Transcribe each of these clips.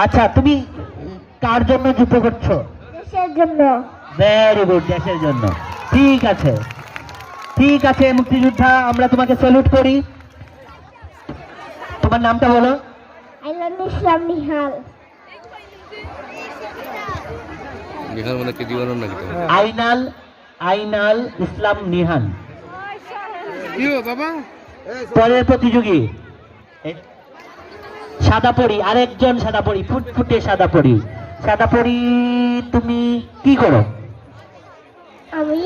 আচ্ছা, তুমি কার জন্য যুদ্ধ করছো? দেশের জন্য। ভেরি গুড, দেশের জন্য। ঠিক আছে, ঠিক আছে মুক্তিযোদ্ধা, আমরা তোমাকে স্যালুট করি। তোমার নামটা বলো। আইনাল ইসলাম নিহাল। নিহাল মানে কি দিওয়ানো নাকি? আইনাল, আইনাল ইসলাম নিহান। কি বাবা? পরের প্রতিযোগী সাদা পরি, আরেকজন সাদা পরি, ফুটফুটে সাদা পরি। সাদা পরি, তুমি কি করো? আমি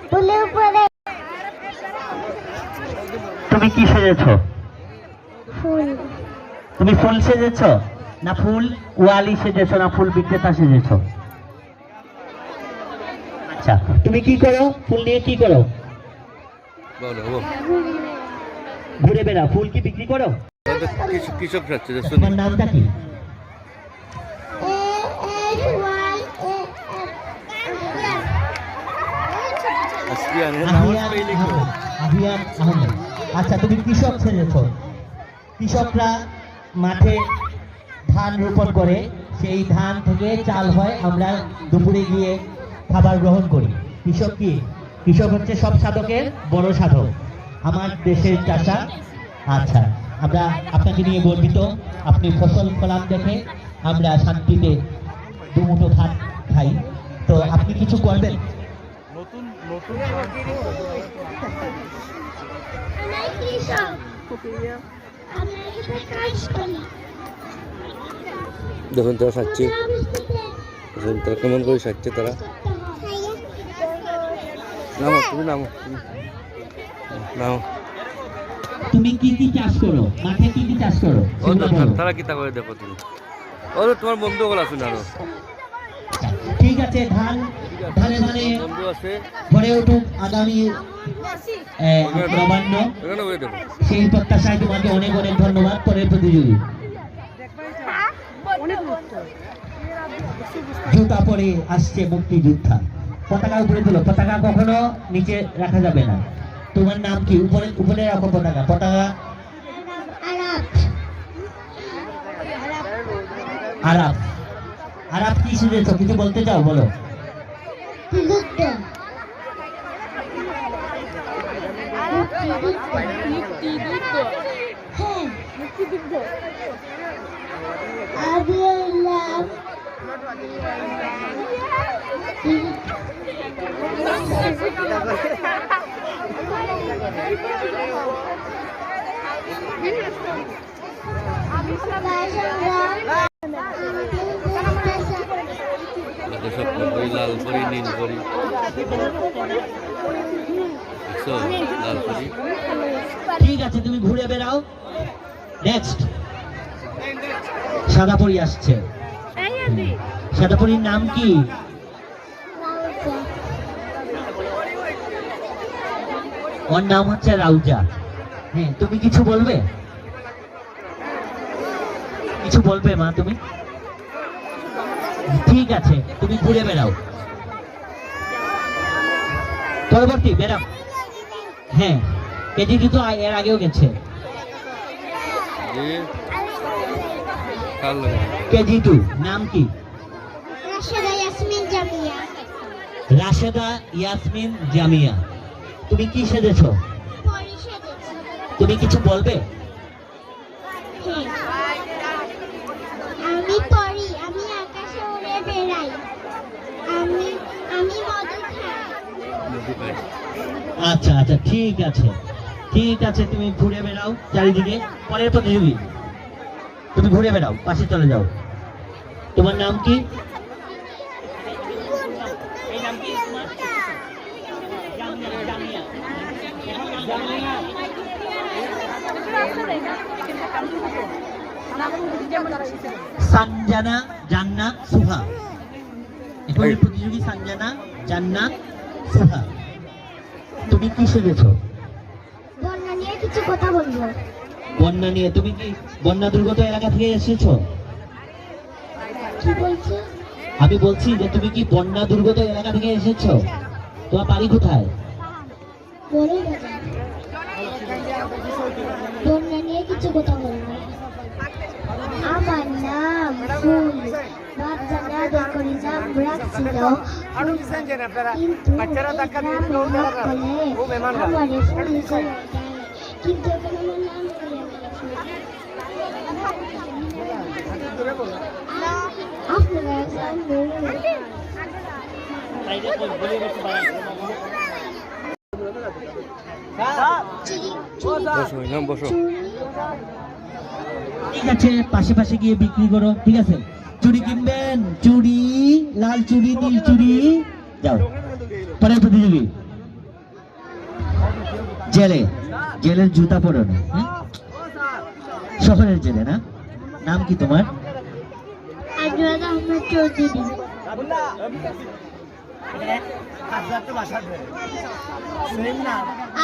ফুলের উপরে। তুমি কি সেজেছ? ফুল। তুমি ফুল সেজেছ না ফুল ওয়ালি সেজেছ না ফুল বিক্রেতা সেজেছ? আচ্ছা, তুমি কি করো? ফুল নিয়ে কি করো? ঘুরে বেড়া। ফুল কি বিক্রি করো? কৃষক যাচ্ছে। তোমার নামটা কি? আহিয়ান আহমেদ। আচ্ছা, তুমি কৃষক সেজেছ। কৃষকরা মাঠে ধান রোপণ করে, সেই ধান থেকে চাল হয়, আমরা দুপুরে গিয়ে খাবার গ্রহণ করি। কৃষক কি? কৃষক হচ্ছে সব সাধকের বড় সাধক, আমার দেশের চাষা। আচ্ছা, আমরা আপনাকে নিয়ে গর্বিত। আপনি ফসল ফলান দেখে আমরা শান্তিতে দুমুঠো ভাত খাই। তো আপনি কিছু করবেন? দেখুন তারা সাজছে, তারা কেমন করে সাজছে তারা। নামো, তুমি নামো, নামো। তুমি কি কি চাষ করো? মাঠে কি কি চাষ করো? তারা কি তা করে দেখো তুমি। ওরে তোমার বন্ধু বলা শুনে আরো। ঠিক আছে, ধানে বন্ধু আছে, ভরে উঠুক আগামী নবান্ন। সেই প্রত্যাশায় তোমাকে অনেক অনেক ধন্যবাদ। পরের প্রতিযোগী জুতা পরে আসছে মুক্তিযোদ্ধা। পতাকা উপরে তুলো। পতাকা কখনো নিচে রাখা যাবে না। তোমার নাম কি? উপরে উপরে রাখো পতাকা। পতাকা আরাফ। আরাফ কি সেজেছ? কিছু বলতে চাও? বলো। লাল পরি, নীল পরি, লাল পরি। ঠিক আছে, তুমি ঘুরে বেড়াও। নেক্সট সাদা পরি আসছে। সাদা পরির নাম কি? ওর নাম হচ্ছে রাউজা। হ্যাঁ, তুমি কিছু বলবে? কিছু বলবে মা তুমি? ঠিক আছে, তুমি ঘুরে বেড়াও। পরবর্তী বেড়াও। হ্যাঁ, কেজি তো এর আগেও গেছে। কেজি 2 নাম কি? রাশেদা ইয়াসমিন জামিয়া। রাশেদা ইয়াসমিন জামিয়া। তুমি কি সেজেছ? পরি সেজেছি। তুমি কিছু বলবে? আমি পরি, আমি আকাশে উড়ে বেড়াই, আমি মধু খাই। আচ্ছা আচ্ছা, ঠিক আছে, ঠিক আছে, তুমি ঘুরে বেড়াও চারিদিকে। পরের প্রতিযোগী, তুমি ঘুরে বেড়াও, পাশে চলে যাও। তোমার নাম কি? সানজানা জান্নাত সুহা। এবারের প্রতিযোগী সানজানা জান্নাত সুহা। তুমি কি সেজেছ? বন্যা নিয়ে কিছু কথা বলবো। বন্যা নিয়ে? তুমি কি বন্যা দুর্গত এলাকা থেকে এসেছো? কি বলছো? আমি বলছি যে তুমি কি বন্যা দুর্গত এলাকা থেকে এসেছো? তোমার বাড়ি কোথায়? বন্যা নিয়ে কিছু কথা বলবো। আমার নাম ছিল কিন্তু বাচ্চারা ধাক্কা দিয়ে আমারে ফোন করে দেয় কিন্তু এখন আমার নাম করে আপনারা বসো নাম বসো। ঠিক আছে, পাশে পাশে গিয়ে বিক্রি করো, ঠিক আছে? চুড়ি কিনবেন? চুড়ি, লাল চুড়ি, নীল চুড়ি। যাও পরের প্রতিযোগী। জেলে, জেলের জুতা পরো না, হ্যাঁ? শহরের জেলে না? নাম কি তোমার? আজওয়াদ আহমেদ চৌধুরী।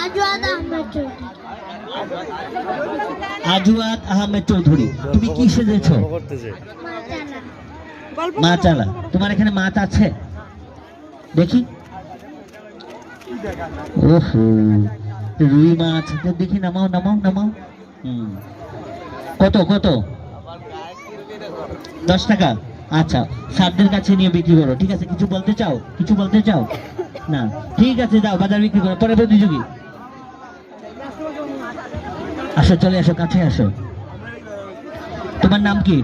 আজওয়াদ আহমেদ চৌধুরী। আজওয়াদ আহমেদ চৌধুরী। তুমি কি সেজেছো? গল্প করতেছে। মাছ আলা। তোমার এখানে মাছ আছে? দেখি। ওহো, রুই মাছ। তো দেখি, নামাও নামাও নামাও। কত কত? 10 টাকা। আচ্ছা, সারদের কাছে নিয়ে বিক্রি করো, ঠিক আছে? কিছু বলতে চাও? কিছু বলতে চাও না? ঠিক আছে, যাও বাজার বিক্রি করো। পরে প্রতিযোগী আসো, চলে আসো, কাছে আসো। তোমার নাম কি?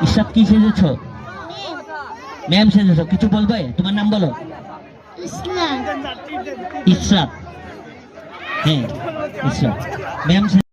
ইশরাত। কি সেজেছো? ম্যাম সেজেছো। কিছু বলবে? তোমার নাম বলো। ইসলাম। ইশরাত। হ্যাঁ, ইশরাত ম্যাম।